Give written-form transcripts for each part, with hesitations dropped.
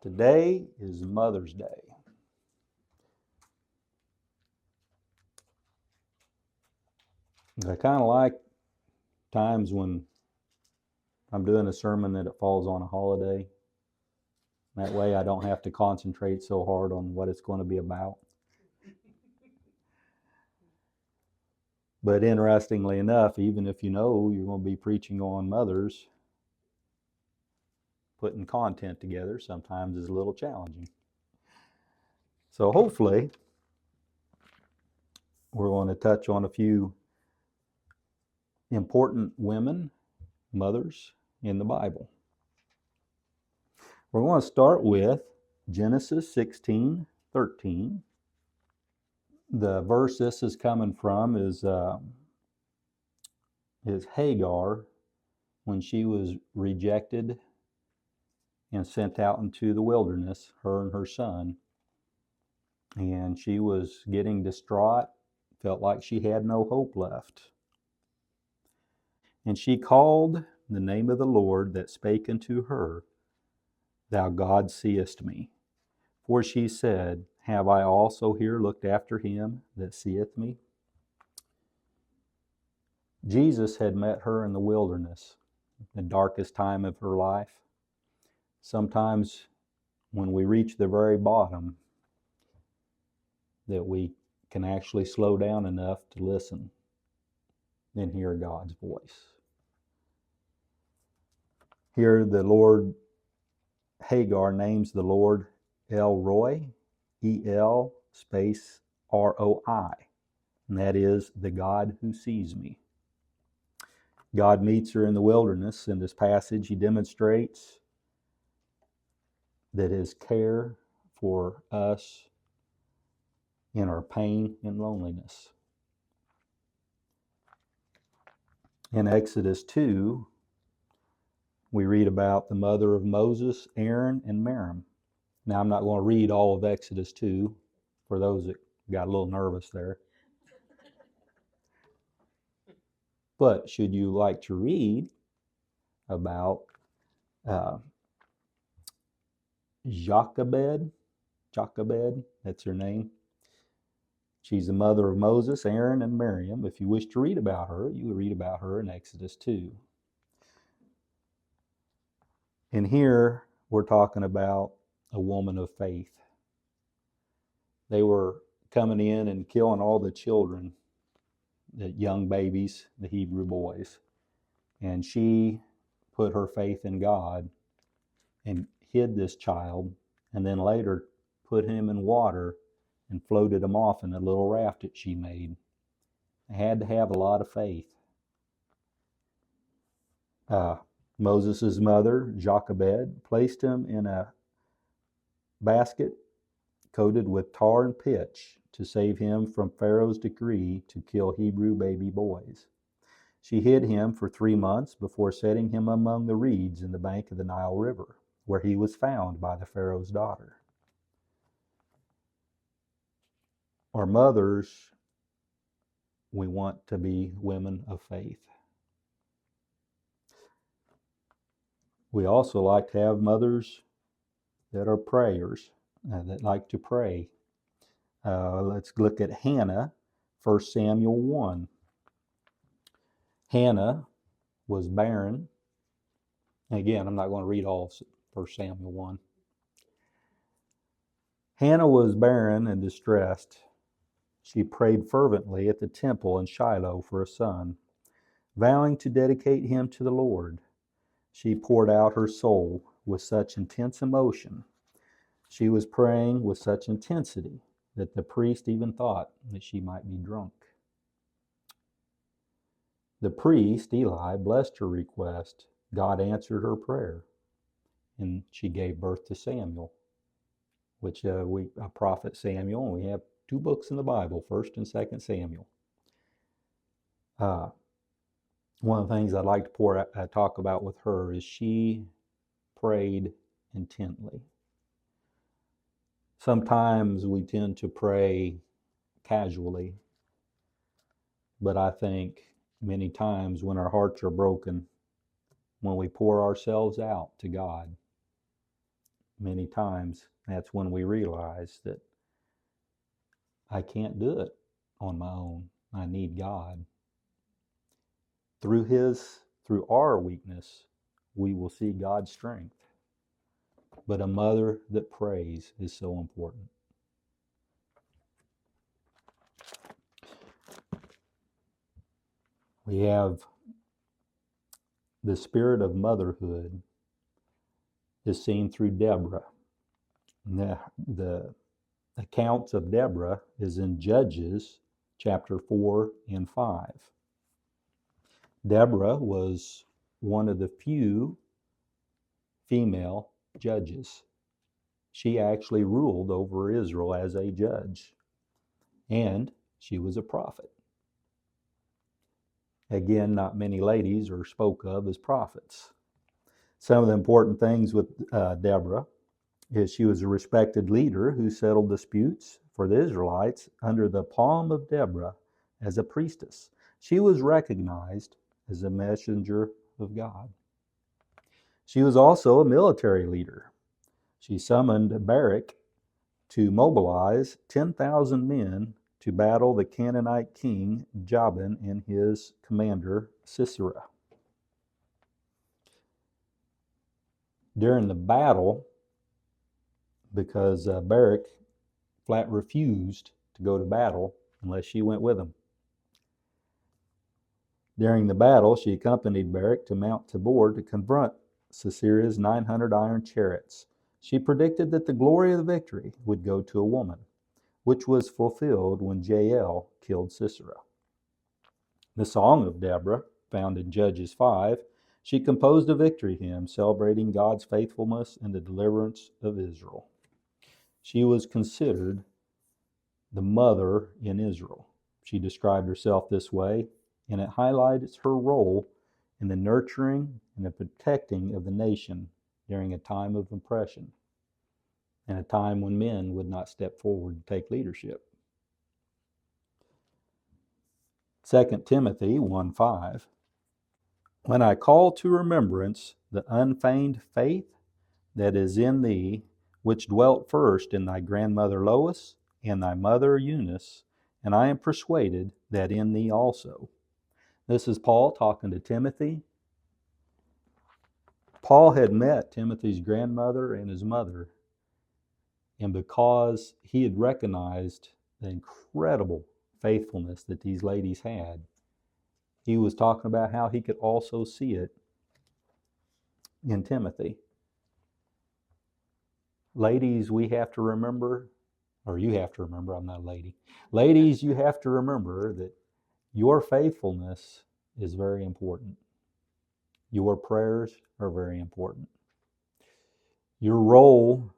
Today is Mother's Day. I kind of like times when I'm doing a sermon that it falls on a holiday. That way I don't have to concentrate so hard on what it's going to be about. But interestingly enough, even if you know you're going to be preaching on mothers, putting content together sometimes is a little challenging. So hopefully we're going to touch on a few important women, mothers in the Bible. We're going to start with Genesis 16:13. The verse this is coming from is Hagar when she was rejected and sent out into the wilderness, her and her son. And she was getting distraught, felt like she had no hope left. And she called the name of the Lord that spake unto her, Thou God seest me. For she said, Have I also here looked after him that seeth me? Jesus had met her in the wilderness, the darkest time of her life. Sometimes when we reach the very bottom, that we can actually slow down enough to listen and hear God's voice. Here the Lord, Hagar names the Lord El Roi, E-L space R-O-I, and that is the God who sees me. God meets her in the wilderness. In this passage, he demonstrates that his care for us in our pain and loneliness. In Exodus 2, we read about the mother of Moses, Aaron, and Miriam. Now, I'm not going to read all of Exodus 2 for those that got a little nervous there. But should you like to read about Jochebed, that's her name. She's the mother of Moses, Aaron, and Miriam. If you wish to read about her, you read about her in Exodus 2. And here we're talking about a woman of faith. They were coming in and killing all the children, the young babies, the Hebrew boys. And she put her faith in God and hid this child, and then later put him in water and floated him off in a little raft that she made. They had to have a lot of faith. Moses' mother, Jochebed, placed him in a basket coated with tar and pitch to save him from Pharaoh's decree to kill Hebrew baby boys. She hid him for 3 months before setting him among the reeds in the bank of the Nile River, where he was found by the Pharaoh's daughter. Our mothers, we want to be women of faith. We also like to have mothers that are prayers, that like to pray. Let's look at Hannah, 1 Samuel 1. Hannah was barren. And again, I'm not going to read all of 1 Samuel 1. Hannah was barren and distressed. She prayed fervently at the temple in Shiloh for a son, vowing to dedicate him to the Lord. She poured out her soul with such intense emotion. She was praying with such intensity that the priest even thought that she might be drunk. The priest, Eli, blessed her request. God answered her prayer, and she gave birth to Samuel, which a prophet Samuel, and we have 2 books in the Bible, 1st and 2nd Samuel. One of the things I'd like to talk about with her is she prayed intently. Sometimes we tend to pray casually, but I think many times when our hearts are broken, when we pour ourselves out to God, many times that's when we realize that I can't do it on my own. I need God. Through our weakness, we will see God's strength. But a mother that prays is so important. We have the spirit of motherhood is seen through Deborah. The accounts of Deborah is in Judges chapter 4 and 5. Deborah was one of the few female judges. She actually ruled over Israel as a judge, and she was a prophet. Again, not many ladies are spoke of as prophets. Some of the important things with Deborah is she was a respected leader who settled disputes for the Israelites under the palm of Deborah as a priestess. She was recognized as a messenger of God. She was also a military leader. She summoned Barak to mobilize 10,000 men to battle the Canaanite king Jabin and his commander Sisera. During the battle, because Barak flat refused to go to battle unless she went with him. During the battle, she accompanied Barak to Mount Tabor to confront Sisera's 900 iron chariots. She predicted that the glory of the victory would go to a woman, which was fulfilled when Jael killed Sisera. The Song of Deborah, found in Judges 5, she composed a victory hymn celebrating God's faithfulness and the deliverance of Israel. She was considered the mother in Israel. She described herself this way, and it highlights her role in the nurturing and the protecting of the nation during a time of oppression and a time when men would not step forward to take leadership. 2 Timothy 1:5. When I call to remembrance the unfeigned faith that is in thee, which dwelt first in thy grandmother Lois and thy mother Eunice, and I am persuaded that in thee also. This is Paul talking to Timothy. Paul had met Timothy's grandmother and his mother, and because he had recognized the incredible faithfulness that these ladies had, he was talking about how he could also see it in Timothy. Ladies, we have to remember, or you have to remember, I'm not a lady. Ladies, you have to remember that your faithfulness is very important. Your prayers are very important. Your role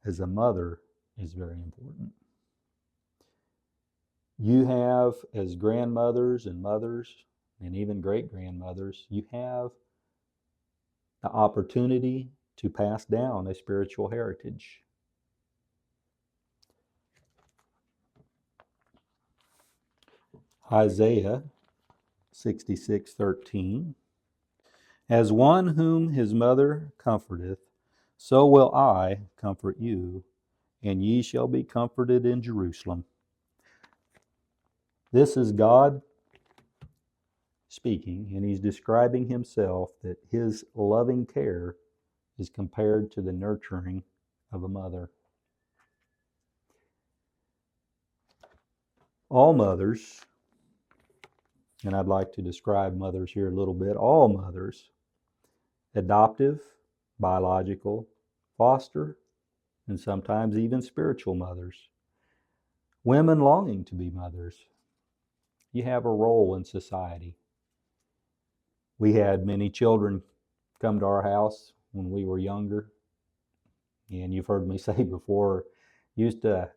as a mother is very important. You have, as grandmothers and mothers, and even great-grandmothers, you have the opportunity to pass down a spiritual heritage. Isaiah 66:13. As one whom his mother comforteth, so will I comfort you, and ye shall be comforted in Jerusalem. This is God speaking, and he's describing himself that his loving care is compared to the nurturing of a mother. All mothers, and I'd like to describe mothers here a little bit, all mothers, adoptive, biological, foster, and sometimes even spiritual mothers, women longing to be mothers, you have a role in society. We had many children come to our house when we were younger, and you've heard me say before, used to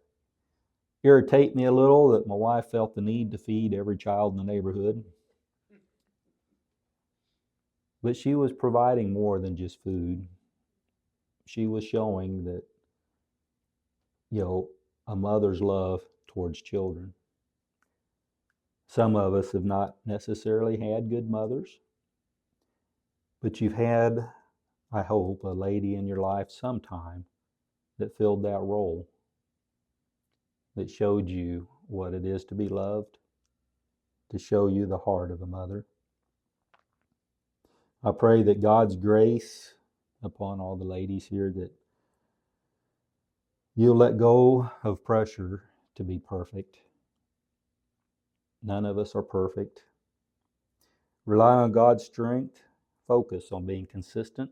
irritate me a little that my wife felt the need to feed every child in the neighborhood. But she was providing more than just food. She was showing that, a mother's love towards children. Some of us have not necessarily had good mothers, but you've had, I hope, a lady in your life sometime that filled that role, that showed you what it is to be loved, to show you the heart of a mother. I pray that God's grace upon all the ladies here, that you'll let go of pressure to be perfect. None of us are perfect. Rely on God's strength. Focus on being consistent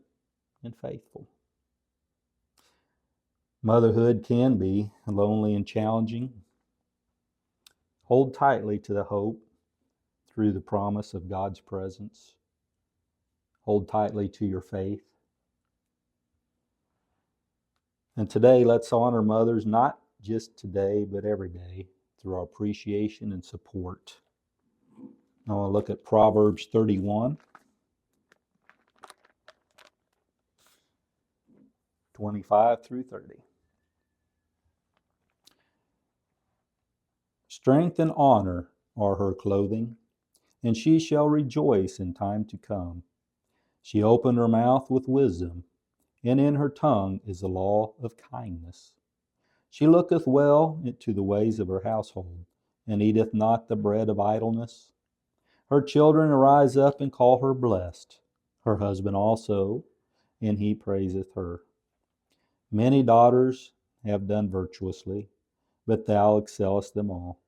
and faithful. Motherhood can be lonely and challenging. Hold tightly to the hope through the promise of God's presence. Hold tightly to your faith. And today, let's honor mothers, not just today, but every day, through our appreciation and support. I want to look at Proverbs 31, 25 through 30. Strength and honor are her clothing, and she shall rejoice in time to come. She opened her mouth with wisdom, and in her tongue is the law of kindness. She looketh well to the ways of her household, and eateth not the bread of idleness. Her children arise up and call her blessed, her husband also, and he praiseth her. Many daughters have done virtuously, but thou excellest them all.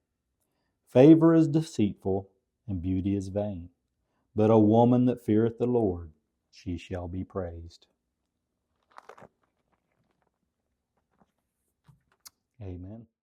Favor is deceitful, and beauty is vain, but a woman that feareth the Lord, she shall be praised. Amen.